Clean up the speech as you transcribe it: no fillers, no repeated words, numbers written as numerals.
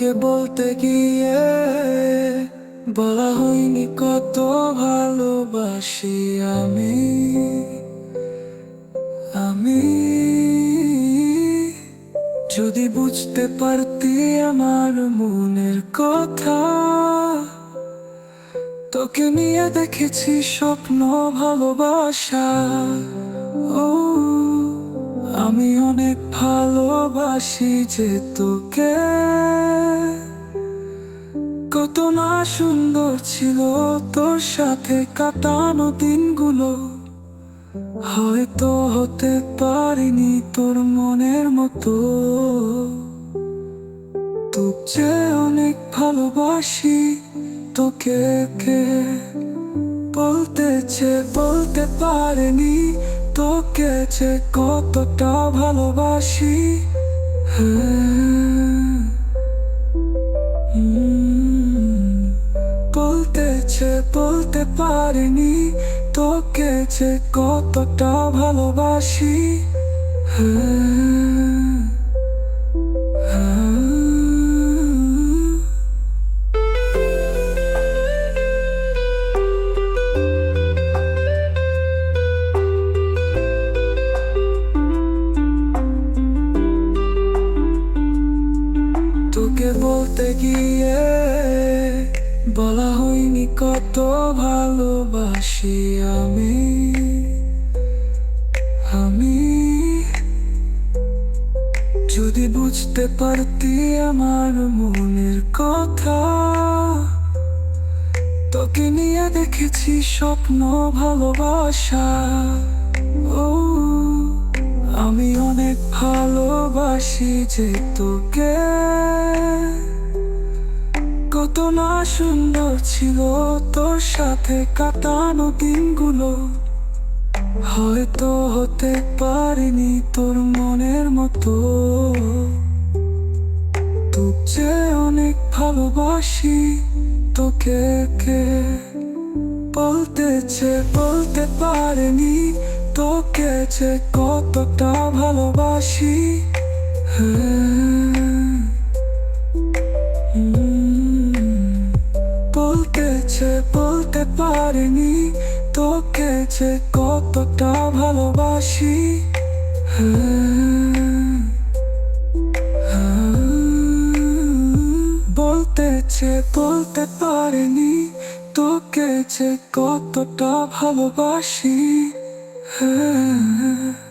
তোকে বলতে গিয়ে বলা হয়নি কত ভালোবাসি আমি আমি যদি বুঝতে পারতি আমার মনের কথা, তোকে নিয়ে দেখেছি স্বপ্ন ভালোবাসা। ও আমি অনেক ভালোবাসি যে তোকে, কত না সুন্দর ছিল তোর সাথে কাটানো দিনগুলো। হয়তো হতে পারিনি তোর মনের মতো, তোকে অনেক ভালোবাসি তোকে বলতে পারিনি তোকে যে কতটা ভালোবাসি। হ্যাঁ, বলতে পারিনি তোকে যে কতটা ভালোবাসি। হ্যাঁ, হ্যাঁ। তোকে বলতে গিয়ে বলা হয়নি কত ভালোবাসি আমি আমি যদি বুঝতে পারতি আমার মনের কথা, তোকে নিয়ে দেখেছি স্বপ্ন ভালোবাসা। ও আমি অনেক ভালোবাসি যে তোকে, কত না সুন্দর ছিল তোর সাথে কাটানো দিনগুলো। হয়তো হতে পারিনি তোর মনের মতো, তোকে অনেক ভালোবাসি তোকে বলতে পারিনি তোকে যে কতটা ভালোবাসি। হ্যাঁ, বলতে পারিনি তোকে যে কতটা ভালোবাসি। হ্যাঁ, হ্যাঁ। বলতে পারিনি তোকে যে কতটা ভালোবাসি। হ্যাঁ।